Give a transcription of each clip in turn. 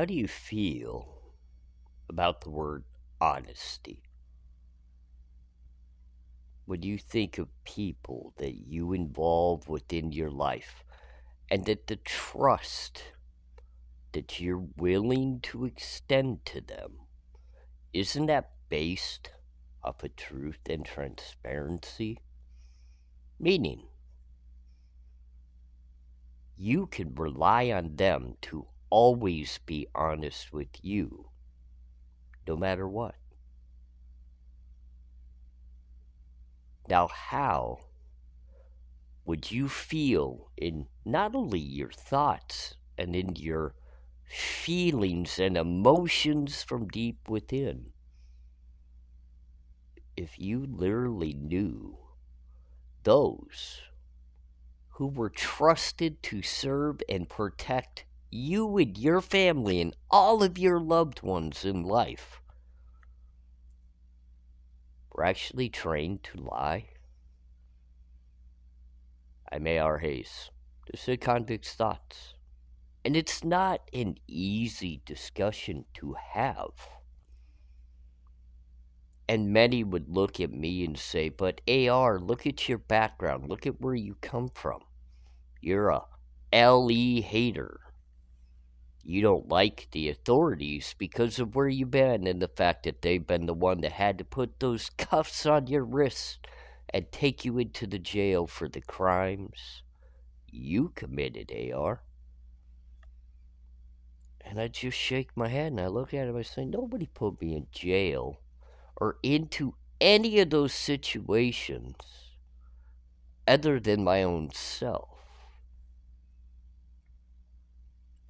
How do you feel about the word honesty? When you think of people that you involve within your life and that the trust that you're willing to extend to them, isn't that based off of truth and transparency? Meaning, you can rely on them to always be honest with you, no matter what. Now, how would you feel in not only your thoughts and in your feelings and emotions from deep within if you literally knew those who were trusted to serve and protect you and your family and all of your loved ones in life were actually trained to lie? I'm A.R. Hayes. This is Convict's Thoughts. And it's not an easy discussion to have. And many would look at me and say, but AR, look at your background. Look at where you come from. You're a LE hater. You don't like the authorities because of where you've been and the fact that they've been the one that had to put those cuffs on your wrists and take you into the jail for the crimes you committed, AR. And I just shake my head and I look at him and I say, nobody put me in jail or into any of those situations other than my own self.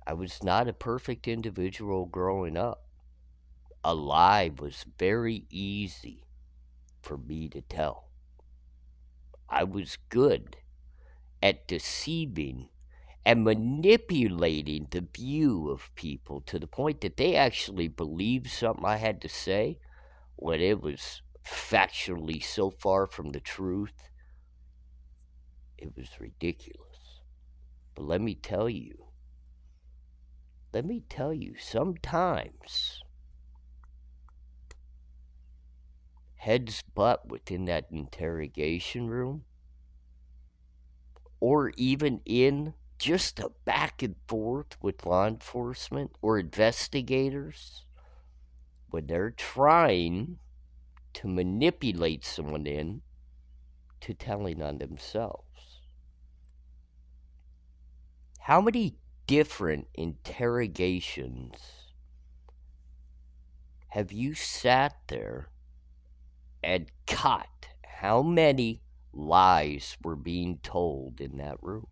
I was not a perfect individual growing up. A lie was very easy for me to tell. I was good at deceiving and manipulating the view of people to the point that they actually believed something I had to say when it was factually so far from the truth. It was ridiculous. But let me tell you, sometimes heads butt within that interrogation room, or even in just a back and forth with law enforcement or investigators, when they're trying to manipulate someone in to telling on themselves. How many different interrogations have you sat there and caught how many lies were being told in that room?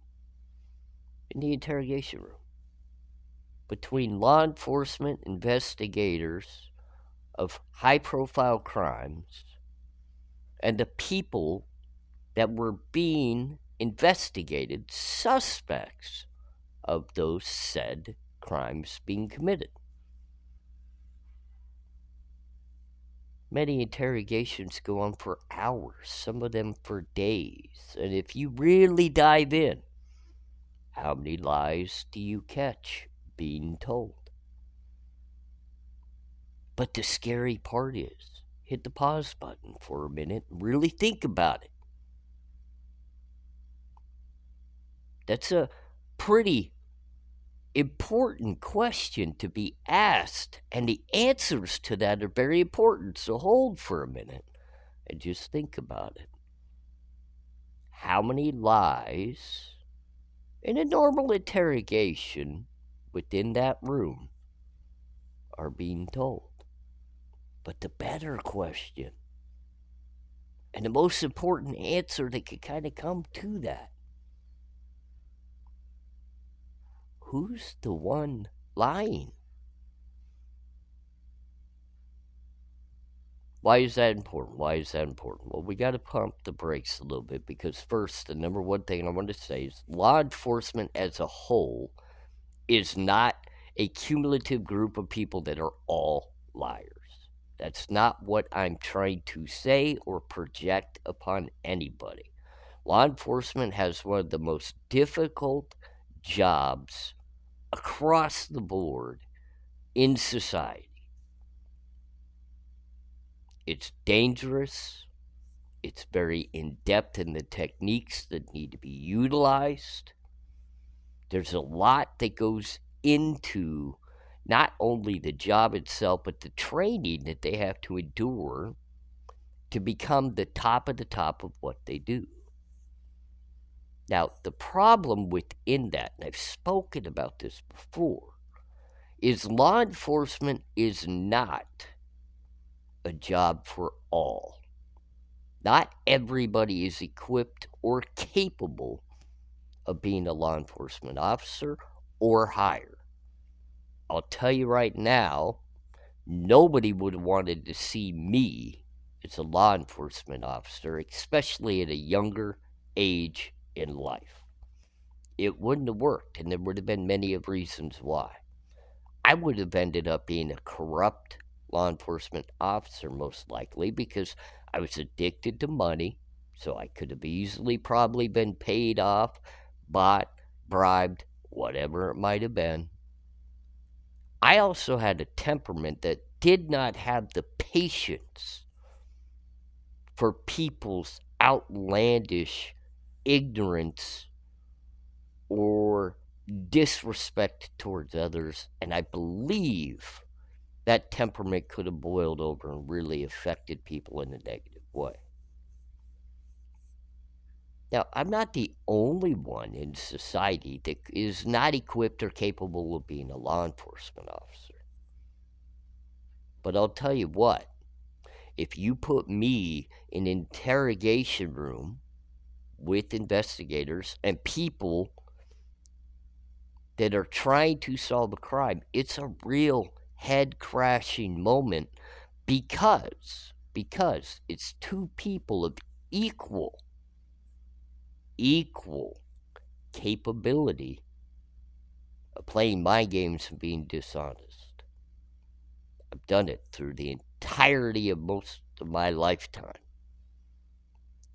In the interrogation room. Between law enforcement investigators of high profile crimes and the people that were being investigated, suspects of those said crimes being committed. Many interrogations go on for hours, some of them for days. And if you really dive in, how many lies do you catch being told? But the scary part is, hit the pause button for a minute and really think about it. That's a pretty important question to be asked, and the answers to that are very important. So hold for a minute and just think about it. How many lies in a normal interrogation within that room are being told? But the better question, and the most important answer that could kind of come to that, who's the one lying? Why is that important? Well, we got to pump the brakes a little bit because, first, the number one thing I want to say is law enforcement as a whole is not a cumulative group of people that are all liars. That's not what I'm trying to say or project upon anybody. Law enforcement has one of the most difficult jobs across the board in society. It's dangerous. It's very in-depth in the techniques that need to be utilized. There's a lot that goes into not only the job itself, but the training that they have to endure to become the top of what they do. Now, the problem within that, and I've spoken about this before, is law enforcement is not a job for all. Not everybody is equipped or capable of being a law enforcement officer or higher. I'll tell you right now, nobody would have wanted to see me as a law enforcement officer, especially at a younger age in life. It wouldn't have worked, and there would have been many of reasons why. I would have ended up being a corrupt law enforcement officer, most likely, because I was addicted to money, so I could have easily probably been paid off, bought, bribed, whatever it might have been. I also had a temperament that did not have the patience for people's outlandish ignorance or disrespect towards others, and I believe that temperament could have boiled over and really affected people in a negative way. Now, I'm not the only one in society that is not equipped or capable of being a law enforcement officer. But I'll tell you what, if you put me in an interrogation room with investigators and people that are trying to solve a crime, it's a real head-crashing moment because it's two people of equal capability of playing mind games and being dishonest. I've done it through the entirety of most of my lifetime.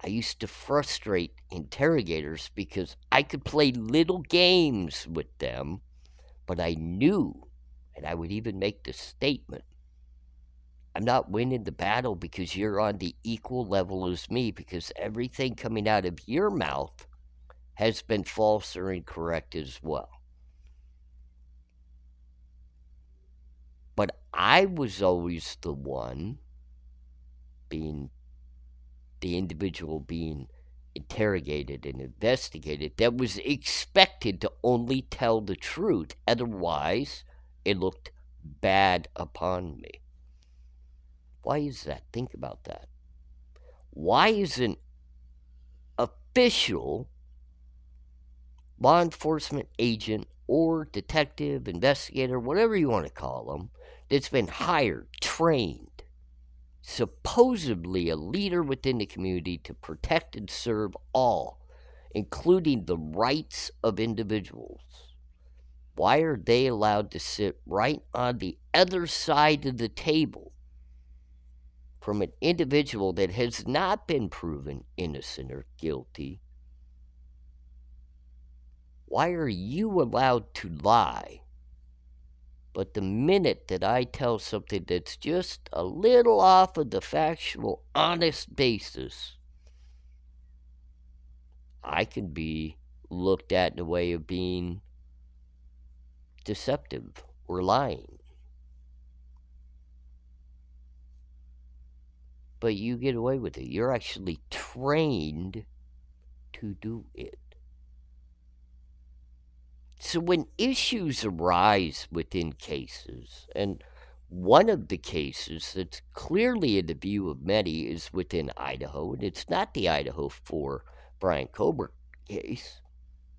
I used to frustrate interrogators because I could play little games with them, but I knew, and I would even make the statement, I'm not winning the battle because you're on the equal level as me, because everything coming out of your mouth has been false or incorrect as well. But I was always the one being the individual being interrogated and investigated that was expected to only tell the truth. Otherwise, it looked bad upon me. Why is that? Think about that. Why is an official law enforcement agent or detective, investigator, whatever you want to call them, that's been hired, trained, supposedly a leader within the community to protect and serve all, including the rights of individuals? Why are they allowed to sit right on the other side of the table from an individual that has not been proven innocent or guilty? Why are you allowed to lie? But the minute that I tell something that's just a little off of the factual, honest basis, I can be looked at in a way of being deceptive or lying. But you get away with it. You're actually trained to do it. So when issues arise within cases, and one of the cases that's clearly in the view of many is within Idaho, and it's not the Idaho 4 Brian Kober case.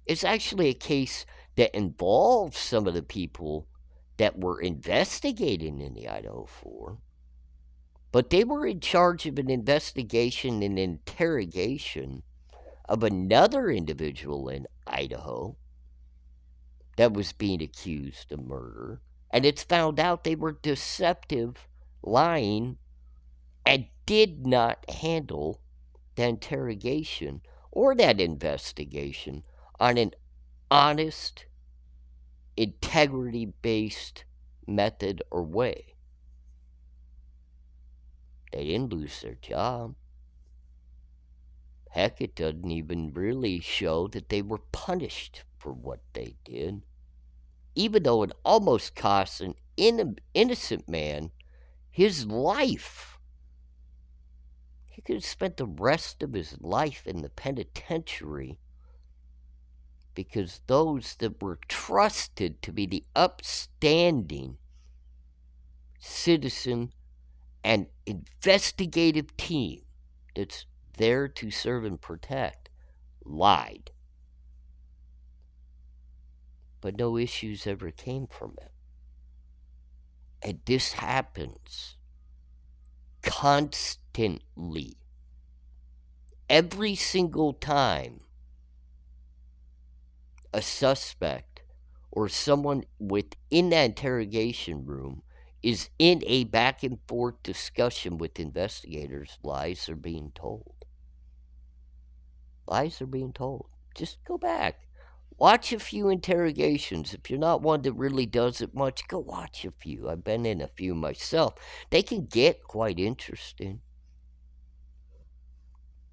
It's actually a case that involves some of the people that were investigating in the Idaho 4, but they were in charge of an investigation and interrogation of another individual in Idaho that was being accused of murder, and it's found out they were deceptive, lying, and did not handle the interrogation or that investigation on an honest, integrity-based method or way. They didn't lose their job. Heck, it doesn't even really show that they were punished for what they did, even though it almost cost an innocent man his life. He could have spent the rest of his life in the penitentiary because those that were trusted to be the upstanding citizen and investigative team that's there to serve and protect lied. But no issues ever came from it. And this happens constantly. Every single time a suspect or someone within that interrogation room is in a back and forth discussion with investigators, lies are being told. Lies are being told. Just go back. Watch a few interrogations. If you're not one that really does it much, go watch a few. I've been in a few myself. They can get quite interesting.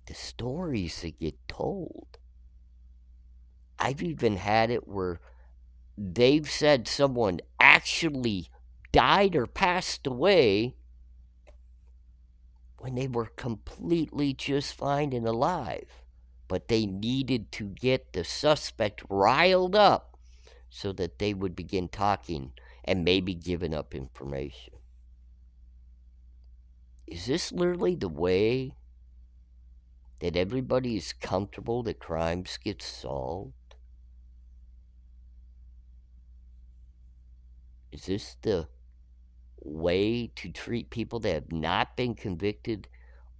The stories that get told. I've even had it where they've said someone actually died or passed away when they were completely just fine and alive. But they needed to get the suspect riled up so that they would begin talking and maybe giving up information. Is this literally the way that everybody is comfortable that crimes get solved? Is this the way to treat people that have not been convicted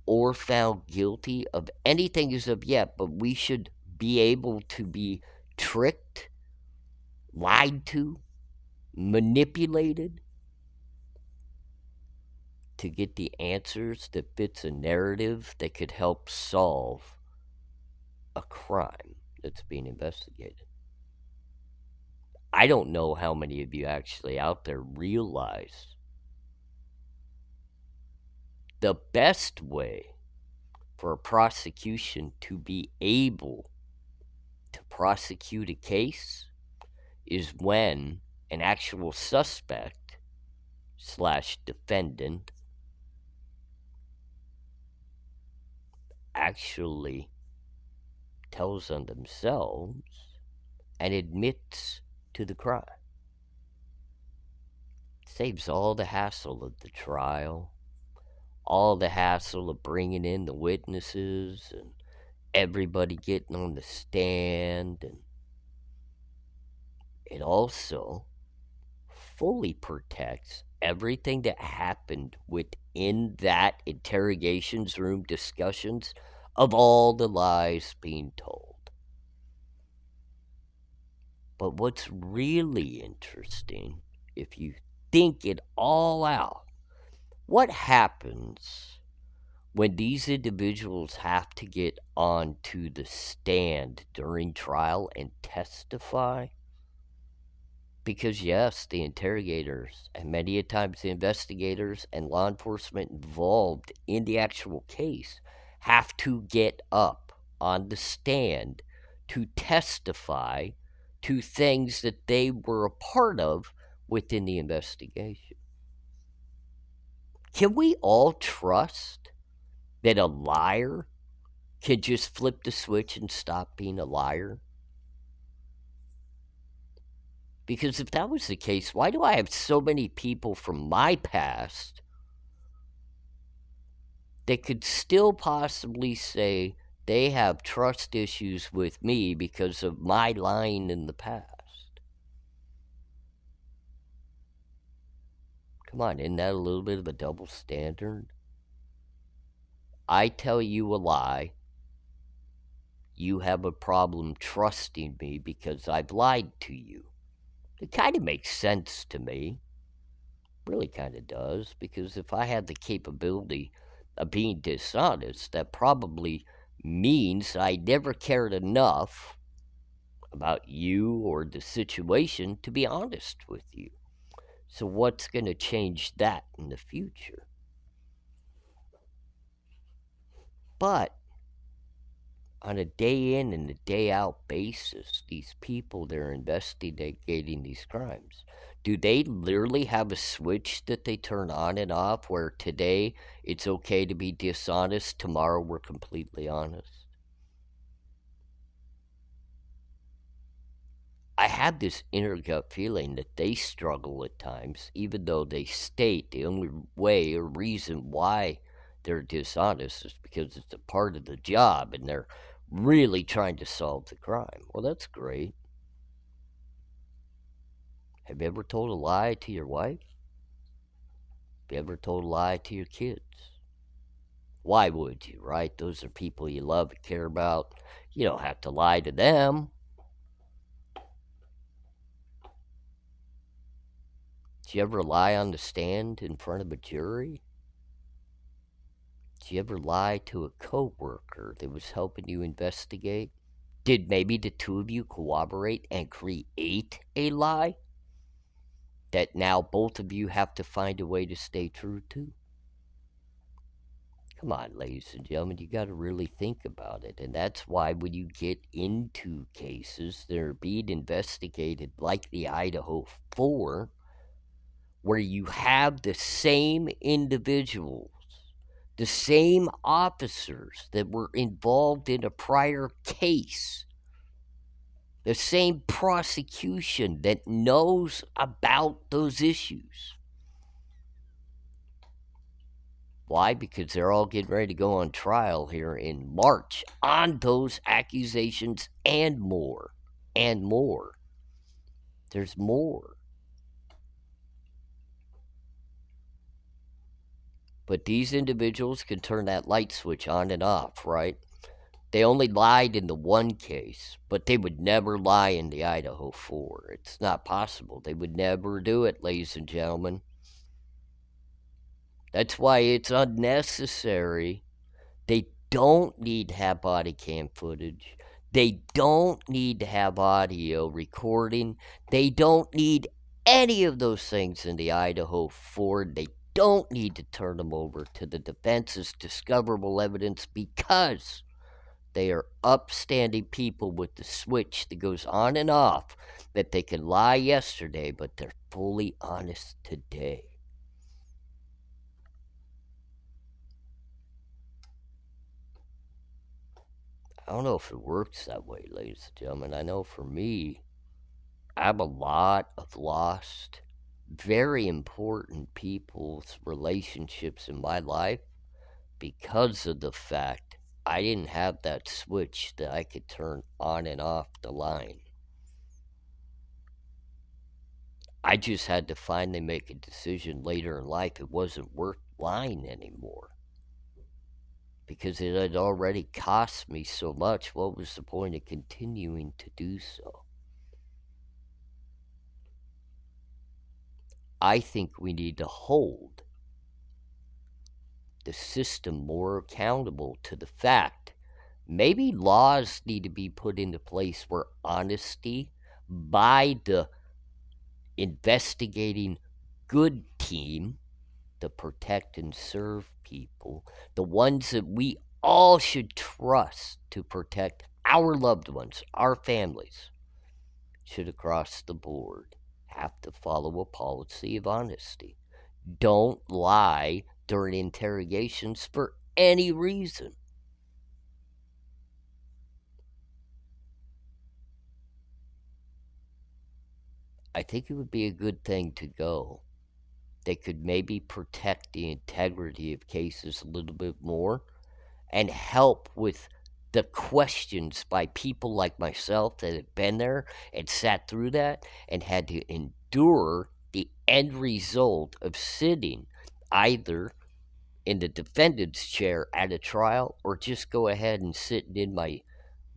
or found guilty of anything as of yet, but we should be able to be tricked, lied to, manipulated to get the answers that fits a narrative that could help solve a crime that's being investigated? I don't know how many of you actually out there realize the best way for a prosecution to be able to prosecute a case is when an actual suspect / defendant actually tells on themselves and admits to the crime. Saves all the hassle of the trial, all the hassle of bringing in the witnesses and everybody getting on the stand, and it also fully protects everything that happened within that interrogations room discussions of all the lies being told. But what's really interesting, if you think it all out, what happens when these individuals have to get onto the stand during trial and testify? Because, yes, the interrogators and many a times the investigators and law enforcement involved in the actual case have to get up on the stand to testify to things that they were a part of within the investigation. Can we all trust that a liar can just flip the switch and stop being a liar? Because if that was the case, why do I have so many people from my past that could still possibly say they have trust issues with me because of my lying in the past? Come on, isn't that a little bit of a double standard? I tell you a lie. You have a problem trusting me because I've lied to you. It kind of makes sense to me. Really kind of does, because if I had the capability of being dishonest, that probably means I never cared enough about you or the situation to be honest with you. So what's going to change that in the future? But on a day in and a day out basis, these people that are investigating these crimes, do they literally have a switch that they turn on and off where today it's okay to be dishonest, tomorrow we're completely honest? I have this inner gut feeling that they struggle at times, even though they state the only way or reason why they're dishonest is because it's a part of the job and they're really trying to solve the crime. Well, that's great. Have you ever told a lie to your wife? Have you ever told a lie to your kids? Why would you, right? Those are people you love and care about. You don't have to lie to them. Did you ever lie on the stand in front of a jury? Did you ever lie to a coworker that was helping you investigate? Did maybe the two of you cooperate and create a lie that now both of you have to find a way to stay true to? Come on, ladies and gentlemen, you got to really think about it. And that's why when you get into cases that are being investigated, like the Idaho 4, where you have the same individuals, the same officers that were involved in a prior case, the same prosecution that knows about those issues. Why? Because they're all getting ready to go on trial here in March on those accusations and more. And more. There's more. But these individuals can turn that light switch on and off, right? They only lied in the one case, but they would never lie in the Idaho 4. It's not possible. They would never do it, ladies and gentlemen. That's why it's unnecessary. They don't need to have body cam footage. They don't need to have audio recording. They don't need any of those things in the Idaho 4. They don't need to turn them over to the defense as discoverable evidence because they are upstanding people with the switch that goes on and off that they can lie yesterday, but they're fully honest today. I don't know if it works that way, ladies and gentlemen. I know for me, I have a lot of lost, very important people's relationships in my life because of the fact I didn't have that switch that I could turn on and off the line. I just had to finally make a decision later in life. It wasn't worth lying anymore because it had already cost me so much. What was the point of continuing to do so? I think we need to hold the system more accountable to the fact maybe laws need to be put into place where honesty by the investigating good team, the protect and serve people, the ones that we all should trust to protect our loved ones, our families, should across the board have to follow a policy of honesty. Don't lie during interrogations for any reason. I think it would be a good thing to go. They could maybe protect the integrity of cases a little bit more and help with the questions by people like myself that have been there and sat through that and had to endure the end result of sitting either in the defendant's chair at a trial or just go ahead and sit in my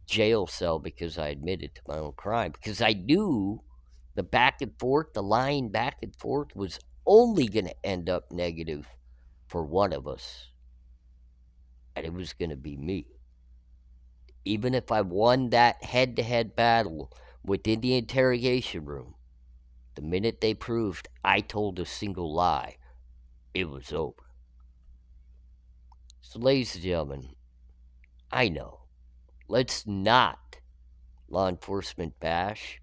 jail cell because I admitted to my own crime. Because I knew the back and forth, the lying back and forth was only going to end up negative for one of us. And it was going to be me. Even if I won that head to head battle within the interrogation room, The minute they proved I told a single lie, it was over. So, ladies and gentlemen, I know, let's not law enforcement bash,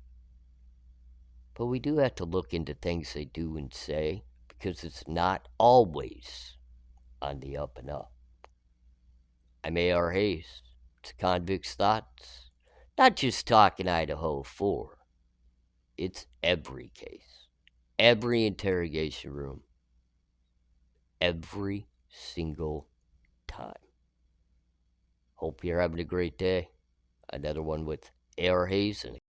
but we do have to look into things they do and say, because it's not always on the up and up. I'm A.R. Hayes. It's Convict's Thoughts. Not just talking Idaho 4. It's every case. Every interrogation room. Every single time. Hope you're having a great day. Another one with A.R. Hayes and